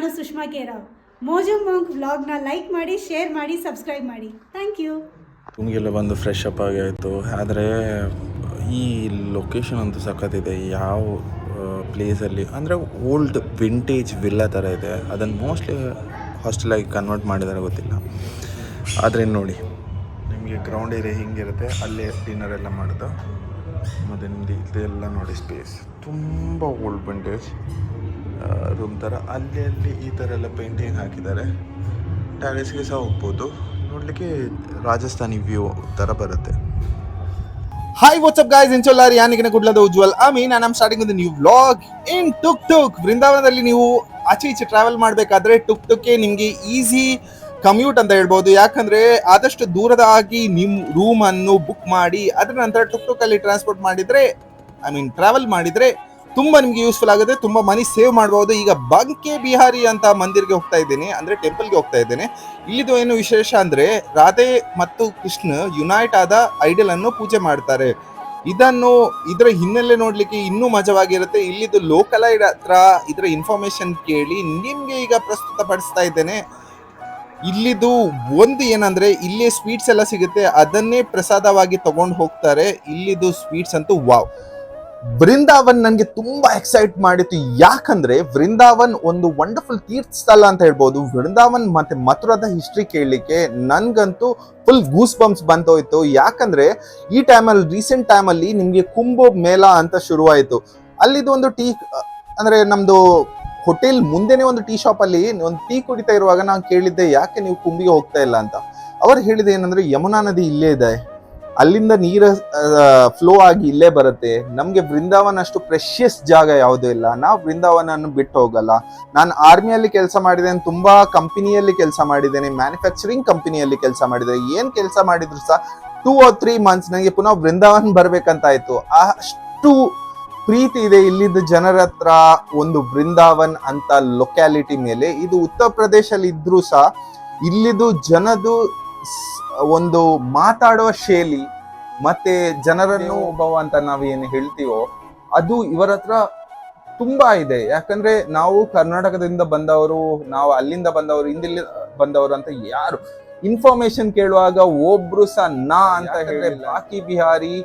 ನಾನು ಸುಷ್ಮಾ ಕೇರಾವ್. ಮೋಜು ಮಂಕ್ ವ್ಲಾಗ್ನ ಲೈಕ್ ಮಾಡಿ, ಶೇರ್ ಮಾಡಿ, ಸಬ್ಸ್ಕ್ರೈಬ್ ಮಾಡಿ. Thank you. ತುಂಗೆಲ್ಲ ಬಂದು ಫ್ರೆಶ್ ಅಪ್ ಆಗಾಯಿತು. ಆದರೆ ಈ ಲೊಕೇಶನ್ ಅಂತೂ ಸಖತ್ತಿದೆ. ಯಾವ ಪ್ಲೇಸಲ್ಲಿ ಅಂದರೆ ಓಲ್ಡ್ ವಿಂಟೇಜ್ ವಿಲ್ಲಾ ಥರ ಇದೆ. ಅದನ್ನು ಮೋಸ್ಟ್ಲಿ ಹಾಸ್ಟೆಲಾಗಿ ಕನ್ವರ್ಟ್ ಮಾಡಿದ್ದಾರೆ ಗೊತ್ತಿಲ್ಲ. ಆದರೆ ನೋಡಿ, ನಿಮಗೆ ಗ್ರೌಂಡ್ ಏರಿಯಾ ಹಿಂಗಿರುತ್ತೆ, ಅಲ್ಲೇ ಡಿನ್ನರ್ ಎಲ್ಲ ಮಾಡ್ತಾ. ಮತ್ತು ನಿಮ್ಮದು ಇದೆಲ್ಲ ನೋಡಿ ಸ್ಪೇಸ್ ತುಂಬ ಓಲ್ಡ್ ವಿಂಟೇಜ್ ರೂಮ್ ಥರ. ಅಲ್ಲಿ ಈ ಥರ ಎಲ್ಲ ಪೇಂಟಿಂಗ್ ಹಾಕಿದ್ದಾರೆ. ಟ್ಯಾರೇಸ್ಗೆ ಸಹ ಹೋಗ್ಬೋದು. ನೋಡಲಿಕ್ಕೆ ರಾಜಸ್ಥಾನಿ ವ್ಯೂ ಥರ ಬರುತ್ತೆ. Hi, what's up guys? Incholar ಯಾನಿಗೆ ಕುಡ್ಲದ Ujwal. and I'm starting with a new vlog in tuk-tuk. ವೃಂದಾವನದಲ್ಲಿ ನೀವು ಆಚೆ ಈಚೆ ಟ್ರಾವೆಲ್ ಮಾಡಬೇಕಾದ್ರೆ ಟುಕ್ ನಿಮಗೆ ಈಸಿ ಕಮ್ಯೂಟ್ ಅಂತ ಹೇಳ್ಬೋದು. ಯಾಕಂದ್ರೆ ಆದಷ್ಟು ದೂರದಾಗಿ ನಿಮ್ಮ ರೂಮ್ ಅನ್ನು ಬುಕ್ ಮಾಡಿ ಅದರ ನಂತರ ಟುಕ್ ಅಲ್ಲಿ ಟ್ರಾನ್ಸ್ಪೋರ್ಟ್ ಮಾಡಿದ್ರೆ ಟ್ರಾವೆಲ್ ಮಾಡಿದ್ರೆ ತುಂಬಾ ನಿಮ್ಗೆ ಯೂಸ್ಫುಲ್ ಆಗುತ್ತೆ, ತುಂಬಾ ಮನಿ ಸೇವ್ ಮಾಡಬಹುದು. ಈಗ ಬಂಕೆ ಬಿಹಾರಿ ಅಂತ ಮಂದಿರ್ಗೆ ಹೋಗ್ತಾ ಇದ್ದೇನೆ, ಅಂದ್ರೆ ಟೆಂಪಲ್ಗೆ ಹೋಗ್ತಾ ಇದ್ದೇನೆ. ಇಲ್ಲಿದು ಏನು ವಿಶೇಷ ಅಂದ್ರೆ ರಾಧೆ ಮತ್ತು ಕೃಷ್ಣ ಯುನೈಟ್ ಆದ ಐಡಲ್ ಅನ್ನು ಪೂಜೆ ಮಾಡ್ತಾರೆ. ಇದರ ಹಿನ್ನೆಲೆ ನೋಡ್ಲಿಕ್ಕೆ ಇನ್ನೂ ಮಜವಾಗಿರುತ್ತೆ. ಇಲ್ಲಿದು ಲೋಕಲ್ ಐಡ್ ಹತ್ರ ಇದರ ಇನ್ಫಾರ್ಮೇಶನ್ ಕೇಳಿ ನಿಮ್ಗೆ ಈಗ ಪ್ರಸ್ತುತ ಪಡಿಸ್ತಾ ಇದ್ದೇನೆ. ಇಲ್ಲಿದು ಒಂದು ಏನಂದ್ರೆ ಇಲ್ಲಿ ಸ್ವೀಟ್ಸ್ ಎಲ್ಲ ಸಿಗುತ್ತೆ, ಅದನ್ನೇ ಪ್ರಸಾದವಾಗಿ ತಗೊಂಡು ಹೋಗ್ತಾರೆ. ಇಲ್ಲಿದು ಸ್ವೀಟ್ಸ್ ಅಂತೂ ವಾವ್. ವೃಂದಾವನ್ ನನಗೆ ತುಂಬಾ ಎಕ್ಸೈಟ್ ಮಾಡಿತ್ತು. ಯಾಕಂದ್ರೆ ವೃಂದಾವನ್ ಒಂದು ವಂಡರ್ಫುಲ್ ತೀರ್ಥ ಸ್ಥಳ ಅಂತ ಹೇಳ್ಬೋದು. ವೃಂದಾವನ್ ಮತ್ತೆ ಮಥುರಾದ ಹಿಸ್ಟ್ರಿ ಕೇಳಲಿಕ್ಕೆ ನನ್ಗಂತೂ ಫುಲ್ ಗೂಸ್ ಬಂಪ್ಸ್ ಬಂತೋಯ್ತು. ಯಾಕಂದ್ರೆ ಈ ರೀಸೆಂಟ್ ಟೈಮಲ್ಲಿ ನಿಮ್ಗೆ ಕುಂಭ ಮೇಳ ಅಂತ ಶುರುವಾಯಿತು. ಅಲ್ಲಿದು ಒಂದು ಅಂದ್ರೆ ನಮ್ದು ಹೋಟೆಲ್ ಮುಂದೆನೆ ಒಂದು ಟೀ ಶಾಪ್ ಅಲ್ಲಿ ಒಂದು ಟೀ ಕುಡಿತಾ ಇರುವಾಗ ನಾನು ಕೇಳಿದ್ದೆ, ಯಾಕೆ ನೀವು ಕುಂಭಿಗೆ ಹೋಗ್ತಾ ಇಲ್ಲ ಅಂತ. ಅವ್ರು ಹೇಳಿದೆ ಏನಂದ್ರೆ, ಯಮುನಾ ನದಿ ಇಲ್ಲೇ ಇದೆ, ಅಲ್ಲಿಂದ ನೀರು ಫ್ಲೋ ಆಗಿ ಇಲ್ಲೇ ಬರುತ್ತೆ. ನಮ್ಗೆ ವೃಂದಾವನ್ ಅಷ್ಟು ಪ್ರೆಷಿಯಸ್ ಜಾಗ ಯಾವುದೂ ಇಲ್ಲ. ನಾವು ವೃಂದಾವನ ಬಿಟ್ಟು ಹೋಗಲ್ಲ. ನಾನು ಆರ್ಮಿಯಲ್ಲಿ ಕೆಲಸ ಮಾಡಿದ್ದೇನೆ, ತುಂಬಾ ಕಂಪನಿಯಲ್ಲಿ ಕೆಲಸ ಮಾಡಿದ್ದೇನೆ, ಮ್ಯಾನುಫ್ಯಾಕ್ಚರಿಂಗ್ ಕಂಪನಿಯಲ್ಲಿ ಕೆಲಸ ಮಾಡಿದ್ದೇನೆ. ಏನ್ ಕೆಲಸ ಮಾಡಿದ್ರು ಸಹ 2 or 3 months ನನಗೆ ಪುನಃ ವೃಂದಾವನ್ ಬರ್ಬೇಕಂತಾಯ್ತು. ಅಷ್ಟು ಪ್ರೀತಿ ಇದೆ ಇಲ್ಲಿದ್ದ ಜನರ ಹತ್ರ ಒಂದು ವೃಂದಾವನ್ ಅಂತ ಲೊಕ್ಯಾಲಿಟಿ ಮೇಲೆ. ಇದು ಉತ್ತರ ಪ್ರದೇಶಲ್ಲಿ ಇದ್ರೂ ಸಹ ಇಲ್ಲಿದು ಜನದು ಒಂದು ಮಾತಾಡುವ ಶೈಲಿ ಮತ್ತೆ ಜನರನ್ನು ಒಬ್ಬವ ಅಂತ ನಾವು ಏನು ಹೇಳ್ತೀವೋ ಅದು ಇವರ ಹತ್ರ ತುಂಬಾ ಇದೆ. ಯಾಕಂದ್ರೆ ನಾವು ಕರ್ನಾಟಕದಿಂದ ಬಂದವರು, ನಾವು ಅಲ್ಲಿಂದ ಬಂದವರು, ಇಂದಿಲ್ಲಿ ಬಂದವರು ಅಂತ ಯಾರು ಇನ್ಫಾರ್ಮೇಶನ್ ಕೇಳುವಾಗ ಒಬ್ರು ಸಹ ನಾ ಅಂತ ಹೇಳಿದ್ರೆ ಬಾಕಿ ಬಿಹಾರಿ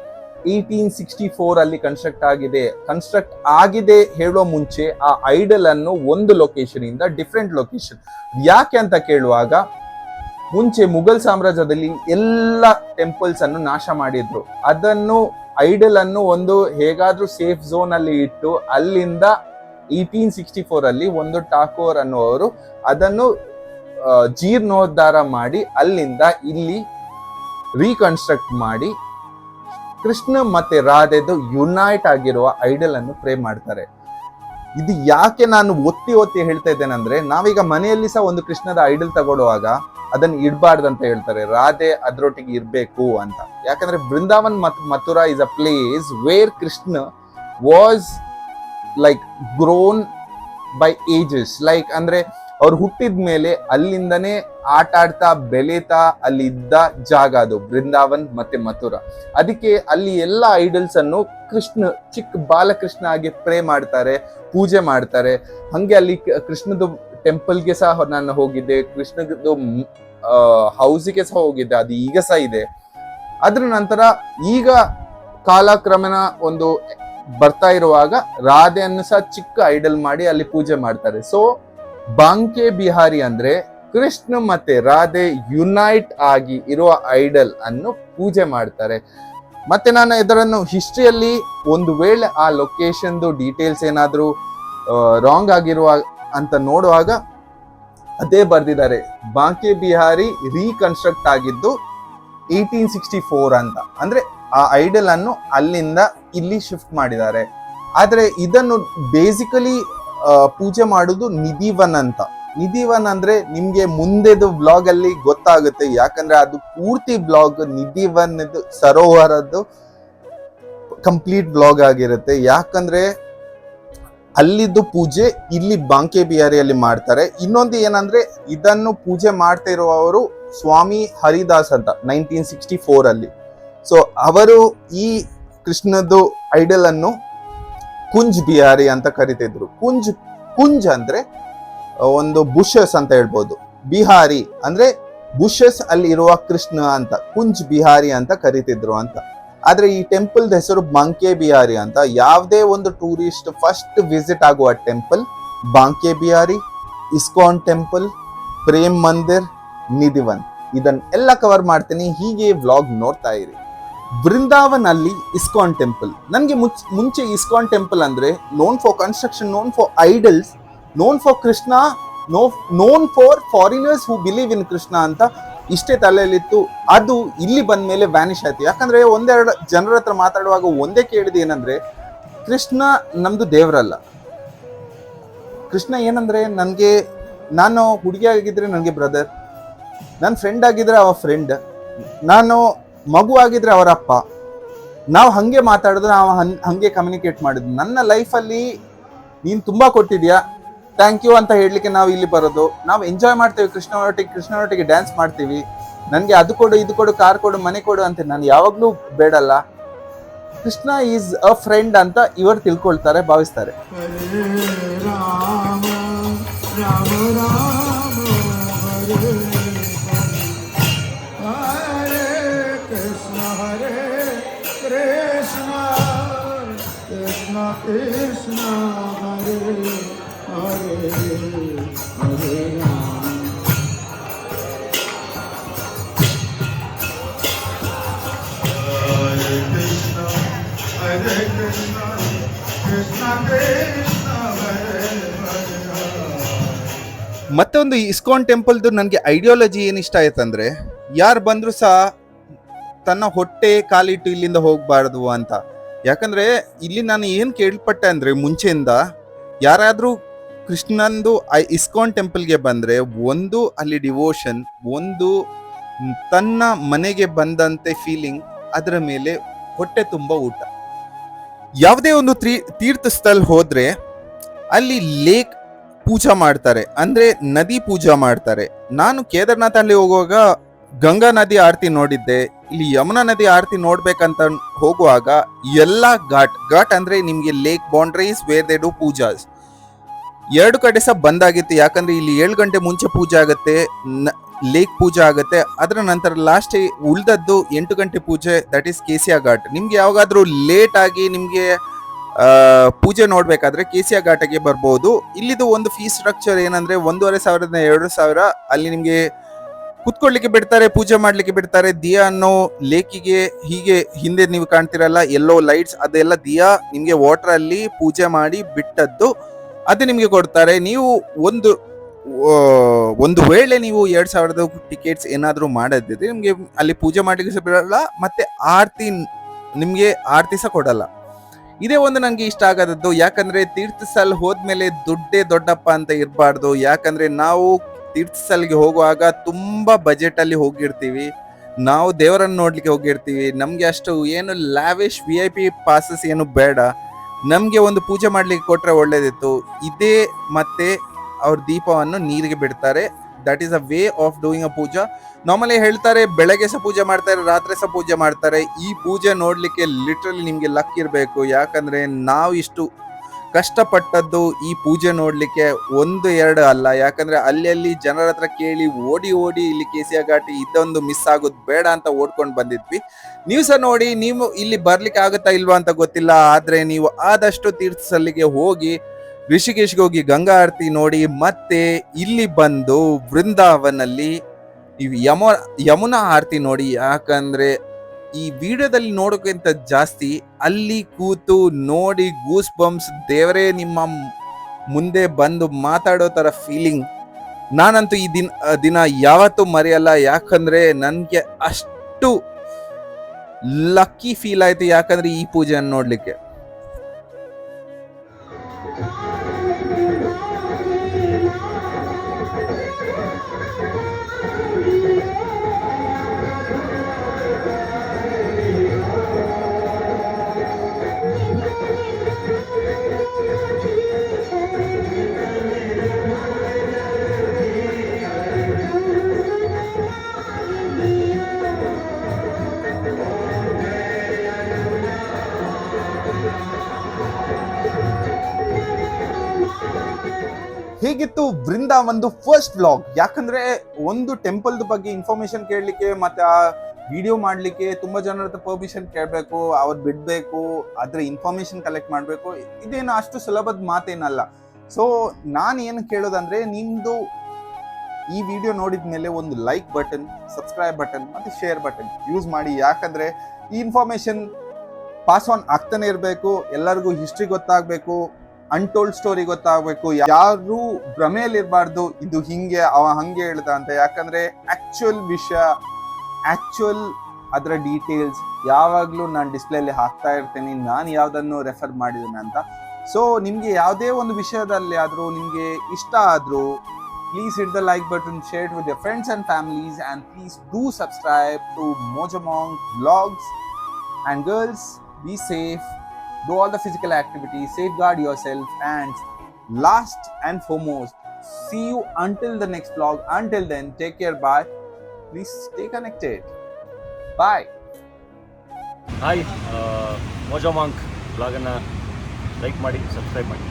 1864 ಅಲ್ಲಿ ಕನ್ಸ್ಟ್ರಕ್ಟ್ ಆಗಿದೆ ಹೇಳೋ ಮುಂಚೆ ಆ ಐಡಲ್ ಅನ್ನು ಒಂದು ಲೊಕೇಶನ್ ಇಂದ ಡಿಫ್ರೆಂಟ್ ಲೊಕೇಶನ್ ಯಾಕೆ ಅಂತ ಕೇಳುವಾಗ, ಮುಂಚೆ ಮುಘಲ್ ಸಾಮ್ರಾಜ್ಯದಲ್ಲಿ ಎಲ್ಲ ಟೆಂಪಲ್ಸ್ ಅನ್ನು ನಾಶ ಮಾಡಿದ್ರು. ಅದನ್ನು ಐಡಲ್ ಅನ್ನು ಒಂದು ಹೇಗಾದ್ರೂ ಸೇಫ್ ಝೋನ್ ಅಲ್ಲಿ ಇಟ್ಟು ಅಲ್ಲಿಂದ 1864 ಅಲ್ಲಿ ಒಂದು ಠಾಕೂರ್ ಅನ್ನುವರು ಅದನ್ನು ಜೀರ್ಣೋದ್ಧಾರ ಮಾಡಿ ಅಲ್ಲಿಂದ ಇಲ್ಲಿ ರೀಕನ್ಸ್ಟ್ರಕ್ಟ್ ಮಾಡಿ ಕೃಷ್ಣ ಮತ್ತೆ ರಾಧೆದು ಯುನೈಟ್ ಆಗಿರುವ ಐಡಲ್ ಅನ್ನು ಪ್ರೇ ಮಾಡ್ತಾರೆ. ಇದು ಯಾಕೆ ನಾನು ಒತ್ತಿ ಹೇಳ್ತಾ ಇದ್ದೇನೆ ಅಂದ್ರೆ, ನಾವೀಗ ಮನೆಯಲ್ಲಿ ಸಹ ಒಂದು ಕೃಷ್ಣದ ಐಡಲ್ ತಗೊಳ್ಳುವಾಗ ಅದನ್ನ ಇಡಬಾರ್ದಂತ ಹೇಳ್ತಾರೆ, ರಾಧೆ ಅದ್ರೊಟ್ಟಿಗೆ ಇರ್ಬೇಕು ಅಂತ. ಯಾಕಂದ್ರೆ ವೃಂದಾವನ್ ಮತ್ತು Mathura is a place where Krishna was like grown by ages. Like ಅಂದ್ರೆ ಅವ್ರು ಹುಟ್ಟಿದ ಮೇಲೆ ಅಲ್ಲಿಂದನೇ ಆಟ ಆಡ್ತಾ ಬೆಳೀತಾ ಅಲ್ಲಿ ಇದ್ದ ಜಾಗ ಅದು ವೃಂದಾವನ್ ಮತ್ತೆ ಮಥುರಾ. ಅದಕ್ಕೆ ಅಲ್ಲಿ ಎಲ್ಲ ಐಡಲ್ಸ್ ಅನ್ನು ಕೃಷ್ಣ ಚಿಕ್ಕ ಬಾಲಕೃಷ್ಣ ಆಗಿ ಪ್ರೇ ಮಾಡ್ತಾರೆ, ಪೂಜೆ ಮಾಡ್ತಾರೆ. ಹಂಗೆ ಅಲ್ಲಿ ಕೃಷ್ಣದ ಟೆಂಪಲ್ಗೆ ಸಹ ನಾನು ಹೋಗಿದ್ದೆ, ಕೃಷ್ಣದ್ದು ಹೌಸಿಗೆ ಸಹ ಹೋಗಿದ್ದೆ, ಅದು ಈಗ ಸಹ ಇದೆ. ಅದ್ರ ನಂತರ ಈಗ ಕಾಲಕ್ರಮೇಣ ಒಂದು ಬರ್ತಾ ಇರುವಾಗ ರಾಧೆಯನ್ನು ಸಹ ಚಿಕ್ಕ ಐಡಲ್ ಮಾಡಿ ಅಲ್ಲಿ ಪೂಜೆ ಮಾಡ್ತಾರೆ. ಸೊ ಬಾಂಕೆ ಬಿಹಾರಿ ಅಂದ್ರೆ ಕೃಷ್ಣ ಮತ್ತೆ ರಾಧೆ ಯುನೈಟ್ ಆಗಿ ಇರುವ ಐಡಲ್ ಅನ್ನು ಪೂಜೆ ಮಾಡ್ತಾರೆ. ಮತ್ತೆ ನಾನು ಇದರನ್ನು ಹಿಸ್ಟ್ರಿಯಲ್ಲಿ ಒಂದು ವೇಳೆ ಆ ಲೊಕೇಶನ್ದು ಡೀಟೇಲ್ಸ್ ಏನಾದ್ರೂ ರಾಂಗ್ ಆಗಿರುವ ಅಂತ ನೋಡುವಾಗ ಅದೇ ಬರ್ದಿದ್ದಾರೆ, ಬಾಂಕೆ ಬಿಹಾರಿ ರೀಕನ್ಸ್ಟ್ರಕ್ಟ್ ಆಗಿದ್ದು 1864 ಅಂತ. ಅಂದ್ರೆ ಆ ಐಡಲ್ ಅನ್ನು ಅಲ್ಲಿಂದ ಇಲ್ಲಿ ಶಿಫ್ಟ್ ಮಾಡಿದ್ದಾರೆ. ಆದ್ರೆ ಇದನ್ನು ಬೇಸಿಕಲಿ ಪೂಜೆ ಮಾಡುದು ನಿಧಿವನ್ ಅಂತ. ನಿಧಿವನ್ ಅಂದ್ರೆ ನಿಮ್ಗೆ ಮುಂದೆದು ಬ್ಲಾಗ್ ಅಲ್ಲಿ ಗೊತ್ತಾಗುತ್ತೆ. ಯಾಕಂದ್ರೆ ಅದು ಪೂರ್ತಿ ಬ್ಲಾಗ್ ನಿಧಿವನ್ ಸರೋವರದ್ದು ಕಂಪ್ಲೀಟ್ ಬ್ಲಾಗ್ ಆಗಿರುತ್ತೆ. ಯಾಕಂದ್ರೆ ಅಲ್ಲಿದ್ದು ಪೂಜೆ ಇಲ್ಲಿ ಬಾಂಕೆ ಬಿಹಾರಿಯಲ್ಲಿ ಮಾಡ್ತಾರೆ. ಇನ್ನೊಂದು ಏನಂದ್ರೆ, ಇದನ್ನು ಪೂಜೆ ಮಾಡ್ತಾ ಇರುವವರು ಸ್ವಾಮಿ ಹರಿದಾಸ್ ಅಂತ 1964 ಅಲ್ಲಿ. ಸೊ ಅವರು ಈ ಕೃಷ್ಣದ್ದು ಐಡಲ್ ಅನ್ನು ಕುಂಜ್ ಬಿಹಾರಿ ಅಂತ ಕರಿತಿದ್ರು. ಕುಂಜ್ ಅಂದ್ರೆ ಒಂದು ಬುಷಸ್ ಅಂತ ಹೇಳ್ಬೋದು. ಬಿಹಾರಿ ಅಂದ್ರೆ ಬುಷಸ್ ಅಲ್ಲಿ ಇರುವ ಕೃಷ್ಣ ಅಂತ, ಕುಂಜ್ ಬಿಹಾರಿ ಅಂತ ಕರಿತಿದ್ರು ಅಂತ. ಆದ್ರೆ ಈ ಟೆಂಪಲ್ ಹೆಸರು ಬಾಂಕೆ ಬಿಹಾರಿ ಅಂತ. ಯಾವುದೇ ಒಂದು ಟೂರಿಸ್ಟ್ ಫಸ್ಟ್ ವಿಸಿಟ್ ಆಗುವ ಟೆಂಪಲ್ ಬಾಂಕೆ ಬಿಹಾರಿ, ಇಸ್ಕಾನ್ ಟೆಂಪಲ್, ಪ್ರೇಮ್ ಮಂದಿರ್, ನಿಧಿವನ್, ಇದನ್ನೆಲ್ಲ ಕವರ್ ಮಾಡ್ತೀನಿ. ಹೀಗೆ ವ್ಲಾಗ್ ನೋಡ್ತಾ ಇರಿ. ಬೃಂದಾವನ್ ಅಲ್ಲಿ ಇಸ್ಕಾನ್ ಟೆಂಪಲ್. ನನಗೆ ಮುಂಚೆ ಇಸ್ಕಾನ್ ಟೆಂಪಲ್ ಅಂದ್ರೆ known for construction, known for idols, known for Krishna, known for foreigners who believe in Krishna ಅಂತ ಇಷ್ಟೇ ತಲೆಯಲ್ಲಿತ್ತು. ಅದು ಇಲ್ಲಿ ಬಂದ ಮೇಲೆ ವ್ಯಾನಿಷ್ ಆಯ್ತು. ಯಾಕಂದ್ರೆ ಒಂದೆರಡು ಜನರ ಹತ್ರ ಮಾತಾಡುವಾಗ ಒಂದೇ ಕೇಳಿದ ಏನಂದ್ರೆ, ಕೃಷ್ಣ ನಮ್ದು ದೇವರಲ್ಲ. ಕೃಷ್ಣ ಏನಂದ್ರೆ ನಾನು ಹುಡುಗಿ ಆಗಿದ್ರೆ ನನಗೆ ಬ್ರದರ್, ನನ್ನ ಫ್ರೆಂಡ್ ಆಗಿದ್ರೆ ಅವ ಫ್ರೆಂಡ್, ನಾನು ಮಗು ಆಗಿದ್ರೆ ಅವರ ಅಪ್ಪ. ನಾವು ಹಂಗೆ ಮಾತಾಡಿದ್ರೆ ನಾವು ಹಂಗೆ ಕಮ್ಯುನಿಕೇಟ್ ಮಾಡಿದ್ವಿ. ನನ್ನ ಲೈಫಲ್ಲಿ ನೀನು ತುಂಬಾ ಕೊಟ್ಟಿದ್ಯಾ, ಥ್ಯಾಂಕ್ ಯು ಅಂತ ಹೇಳಲಿಕ್ಕೆ ನಾವು ಇಲ್ಲಿ ಬರೋದು. ನಾವು ಎಂಜಾಯ್ ಮಾಡ್ತೇವೆ, ಕೃಷ್ಣನೊಟ್ಟಿಗೆ ಡ್ಯಾನ್ಸ್ ಮಾಡ್ತೀವಿ. ನನಗೆ ಅದು ಕೊಡು, ಇದು ಕೊಡು, ಕಾರ್ ಕೊಡು, ಮನೆ ಕೊಡು ಅಂತ ನಾನು ಯಾವಾಗಲೂ ಬೇಡಲ್ಲ. ಕೃಷ್ಣ ಈಸ್ ಅ ಫ್ರೆಂಡ್ ಅಂತ ಇವರು ತಿಳ್ಕೊಳ್ತಾರೆ, ಭಾವಿಸ್ತಾರೆ. ಮತ್ತೆ ಒಂದು ಇಸ್ಕಾನ್ ಟೆಂಪಲ್ದು ನನಗೆ ಐಡಿಯಾಲಜಿ ಏನು ಇಷ್ಟ ಆಯ್ತಂದ್ರೆ, ಯಾರು ಬಂದ್ರು ಸಹ ತನ್ನ ಹೊಟ್ಟೆ ಕಾಲಿಟ್ಟು ಇಲ್ಲಿಂದ ಹೋಗ್ಬಾರ್ದು ಅಂತ. ಯಾಕಂದ್ರೆ ಇಲ್ಲಿ ನಾನು ಏನ್ ಕೇಳ್ಪಟ್ಟೆ ಅಂದ್ರೆ, ಮುಂಚೆಯಿಂದ ಯಾರಾದ್ರೂ ಕೃಷ್ಣಂದು ಇಸ್ಕಾನ್ ಟೆಂಪಲ್ಗೆ ಬಂದ್ರೆ ಒಂದು ಅಲ್ಲಿ ಡಿವೋಷನ್, ಒಂದು ತನ್ನ ಮನೆಗೆ ಬಂದಂತೆ ಫೀಲಿಂಗ್, ಅದರ ಮೇಲೆ ಹೊಟ್ಟೆ ತುಂಬ ಊಟ. ಯಾವುದೇ ಒಂದು ತೀರ್ಥ ಸ್ಥಳ ಹೋದ್ರೆ ಅಲ್ಲಿ ಲೇಕ್ ಪೂಜಾ ಮಾಡ್ತಾರೆ, ಅಂದ್ರೆ ನದಿ ಪೂಜಾ ಮಾಡ್ತಾರೆ. ನಾನು ಕೇದಾರ್ನಾಥ್ ಅಲ್ಲಿ ಹೋಗುವಾಗ ಗಂಗಾ ನದಿ ಆರತಿ ನೋಡಿದ್ದೆ. ಇಲ್ಲಿ ಯಮುನಾ ನದಿ ಆರತಿ ನೋಡ್ಬೇಕಂತ ಹೋಗುವಾಗ ಎಲ್ಲ ಘಾಟ್ ಅಂದ್ರೆ ನಿಮ್ಗೆ lake boundaries where they do Pooja's. 2 ಕಡೆ ಸಹ ಬಂದಾಗಿತ್ತು. ಯಾಕಂದ್ರೆ ಇಲ್ಲಿ 7 ಗಂಟೆ ಮುಂಚೆ ಪೂಜೆ ಆಗುತ್ತೆ, ಲೇಕ್ ಪೂಜೆ ಆಗುತ್ತೆ. ಅದರ ನಂತರ ಲಾಸ್ಟ್ ಉಳ್ದದ್ದು 8 ಗಂಟೆ ಪೂಜೆ, ದಟ್ ಈಸ್ ಕೇಸಿಯಾ ಘಾಟ್. ನಿಮ್ಗೆ ಯಾವಾಗಾದ್ರೂ ಲೇಟ್ ಆಗಿ ನಿಮ್ಗೆ ಪೂಜೆ ನೋಡ್ಬೇಕಾದ್ರೆ ಕೇಸಿಯಾ ಘಾಟಿಗೆ ಬರ್ಬೋದು. ಇಲ್ಲಿದು ಒಂದು ಫೀಸ್ ಸ್ಟ್ರಕ್ಚರ್ ಏನಂದ್ರೆ 1,500 2,000 ಅಲ್ಲಿ ನಿಮ್ಗೆ ಕುತ್ಕೊಳ್ಲಿಕ್ಕೆ ಬಿಡ್ತಾರೆ, ಪೂಜೆ ಮಾಡ್ಲಿಕ್ಕೆ ಬಿಡ್ತಾರೆ. ದಿಯಾ ಅನ್ನೋ ಲೇಕಿಗೆ ಹೀಗೆ ಹಿಂದೆ ನೀವು ಕಾಣ್ತಿರಲ್ಲ ಎಲ್ಲೋ ಲೈಟ್ಸ್, ಅದೆಲ್ಲ ದಿಯಾ ನಿಮ್ಗೆ ವಾಟರ್ ಅಲ್ಲಿ ಪೂಜೆ ಮಾಡಿ ಬಿಟ್ಟದ್ದು, ಅದು ನಿಮ್ಗೆ ಕೊಡ್ತಾರೆ. ನೀವು ಒಂದು ವೇಳೆ ನೀವು 2,000 ಟಿಕೆಟ್ಸ್ ಏನಾದ್ರೂ ಮಾಡೋದಿದ್ರೆ ನಿಮ್ಗೆ ಅಲ್ಲಿ ಪೂಜೆ ಮಾಡ್ಲಿಕ್ಕೆ ಸಹ ಬಿಡಲ್ಲ, ಮತ್ತೆ ನಿಮ್ಗೆ ಆರತಿ ಸಹ ಕೊಡಲ್ಲ. ಇದೇ ಒಂದು ನಂಗೆ ಇಷ್ಟ ಆಗದದ್ದು. ಯಾಕಂದ್ರೆ ತೀರ್ಥ ಸ್ಥಳ ಹೋದ್ಮೇಲೆ ದುಡ್ಡೇ ದೊಡ್ಡಪ್ಪ ಅಂತ ಇರಬಾರ್ದು. ಯಾಕಂದ್ರೆ ನಾವು ತೀರ್ಥ ಸ್ಥಳಕ್ಕೆ ಹೋಗುವಾಗ ತುಂಬಾ ಬಜೆಟ್ ಅಲ್ಲಿ ಹೋಗಿರ್ತೀವಿ, ನಾವು ದೇವರನ್ನು ನೋಡ್ಲಿಕ್ಕೆ ಹೋಗಿರ್ತೀವಿ. ನಮ್ಗೆ ಅಷ್ಟು ಏನು ಲ್ಯಾವಿಶ್ VIP ಪಾಸಸ್ ಏನು ಬೇಡ. ನಮ್ಗೆ ಒಂದು ಪೂಜೆ ಮಾಡ್ಲಿಕ್ಕೆ ಕೊಟ್ರೆ ಒಳ್ಳೇದಿತ್ತು. ಇದೇ ಮತ್ತೆ ಅವ್ರ ದೀಪವನ್ನು ನೀರಿಗೆ ಬಿಡ್ತಾರೆ. That is a way of doing a puja. Normally ಹೇಳ್ತಾರೆ ಬೆಳಗ್ಗೆ ಸಹ ಪೂಜೆ ಮಾಡ್ತಾರೆ, ರಾತ್ರಿ ಸಹ ಪೂಜೆ ಮಾಡ್ತಾರೆ. ಈ ಪೂಜೆ ನೋಡ್ಲಿಕ್ಕೆ ಲಿಟ್ರಲಿ ನಿಮ್ಗೆ ಲಕ್ ಇರಬೇಕು. ಯಾಕಂದ್ರೆ ನಾವು ಇಷ್ಟು ಕಷ್ಟಪಟ್ಟದ್ದು ಈ ಪೂಜೆ ನೋಡ್ಲಿಕ್ಕೆ 1-2 ಅಲ್ಲ. ಯಾಕಂದ್ರೆ ಅಲ್ಲಿ ಜನರ ಹತ್ರ ಕೇಳಿ ಓಡಿ ಇಲ್ಲಿ ಕೇಸಿಯಾ ಘಾಟಿ ಇದೊಂದು ಮಿಸ್ ಆಗೋದು ಬೇಡ ಅಂತ ಓಡ್ಕೊಂಡು ಬಂದಿದ್ವಿ. ನೀವು ಸಹ ನೋಡಿ, ನೀವು ಇಲ್ಲಿ ಬರ್ಲಿಕ್ಕೆ ಆಗುತ್ತಾ ಇಲ್ವಾ ಅಂತ ಗೊತ್ತಿಲ್ಲ. ಆದ್ರೆ ನೀವು ಆದಷ್ಟು ತೀರ್ಥ ಸ್ಥಳಕ್ಕೆ ಹೋಗಿ, ಋಷಿಕೇಶ್ಗೆ ಹೋಗಿ ಗಂಗಾ ಆರತಿ ನೋಡಿ, ಮತ್ತೆ ಇಲ್ಲಿ ಬಂದು ವೃಂದಾವನಲ್ಲಿ ನೀವು ಯಮುನಾ ಆರತಿ ನೋಡಿ. ಯಾಕಂದ್ರೆ ಈ ವಿಡಿಯೋದಲ್ಲಿ ನೋಡೋಕ್ಕಿಂತ ಜಾಸ್ತಿ ಅಲ್ಲಿ ಕೂತು ನೋಡಿ ಗೂಸ್ ಬಂಪ್ಸ್, ದೇವರೇ ನಿಮ್ಮ ಮುಂದೆ ಬಂದು ಮಾತಾಡೋ ತರ ಫೀಲಿಂಗ್. ನಾನಂತೂ ಈ ದಿನ ಯಾವತ್ತೂ ಮರೆಯಲ್ಲ. ಯಾಕಂದ್ರೆ ನನ್ಗೆ ಅಷ್ಟು ಲಕ್ಕಿ ಫೀಲ್ ಆಯ್ತು, ಯಾಕಂದ್ರೆ ಈ ಪೂಜೆಯನ್ನು ನೋಡ್ಲಿಕ್ಕೆ. ಹೇಗಿತ್ತು ವೃಂದಾವನ್ದು ಫಸ್ಟ್ ವ್ಲಾಗ್? ಯಾಕಂದ್ರೆ ಒಂದು ಟೆಂಪಲ್ದ ಬಗ್ಗೆ ಇನ್ಫಾರ್ಮೇಶನ್ ಕೇಳಲಿಕ್ಕೆ ಮತ್ತೆ ಆ ವಿಡಿಯೋ ಮಾಡ್ಲಿಕ್ಕೆ ತುಂಬಾ ಜನರ ಹತ್ರ ಪರ್ಮಿಷನ್ ಕೇಳಬೇಕು, ಅವ್ರು ಬಿಡ್ಬೇಕು, ಅದ್ರ ಇನ್ಫಾರ್ಮೇಶನ್ ಕಲೆಕ್ಟ್ ಮಾಡಬೇಕು. ಇದೇನು ಅಷ್ಟು ಸುಲಭದ ಮಾತೇನಲ್ಲ. ಸೊ ನಾನು ಏನು ಕೇಳೋದಂದ್ರೆ, ನಿಮ್ದು ಈ ವಿಡಿಯೋ ನೋಡಿದ ಮೇಲೆ ಒಂದು ಲೈಕ್ ಬಟನ್, ಸಬ್ಸ್ಕ್ರೈಬ್ ಬಟನ್ ಮತ್ತೆ ಶೇರ್ ಬಟನ್ ಯೂಸ್ ಮಾಡಿ. ಯಾಕಂದ್ರೆ ಈ ಇನ್ಫಾರ್ಮೇಶನ್ ಪಾಸ್ ಆನ್ ಆಗ್ತಾನೆ ಇರಬೇಕು, ಎಲ್ಲರಿಗೂ ಹಿಸ್ಟ್ರಿ ಗೊತ್ತಾಗಬೇಕು, ಅನ್ಟೋಲ್ಡ್ ಸ್ಟೋರಿ ಗೊತ್ತಾಗಬೇಕು. ಯಾರು ಭ್ರಮೆಯಲ್ಲಿರಬಾರ್ದು ಇದು ಹಿಂಗೆ ಅವ ಹಂಗೆ ಹೇಳ್ದ ಅಂತ. ಯಾಕಂದ್ರೆ ಆಕ್ಚುಯಲ್ ವಿಷಯ, ಆಕ್ಚುಯಲ್ ಅದರ ಡೀಟೇಲ್ಸ್ ಯಾವಾಗಲೂ ನಾನು ಡಿಸ್ಪ್ಲೇಲಿ ಹಾಕ್ತಾ ಇರ್ತೀನಿ, ನಾನು ಯಾವುದನ್ನು ರೆಫರ್ ಮಾಡಿದ್ದೀನಿ ಅಂತ. ಸೊ ನಿಮಗೆ ಯಾವುದೇ ಒಂದು ವಿಷಯದಲ್ಲಿ ಆದರೂ ನಿಮಗೆ ಇಷ್ಟ ಆದರೂ please hit the like button, share it with your friends and families, and please do subscribe to Mojamong Vlogs. And girls, be safe, do all the physical activities, safeguard yourself, and last and foremost, see you until the next vlog. Until then, take care, bye. Please stay connected. Bye. Hi mojo monk ಬ್ಲಾಗನ್ನು like ಮಾಡಿ, subscribe ಮಾಡಿ.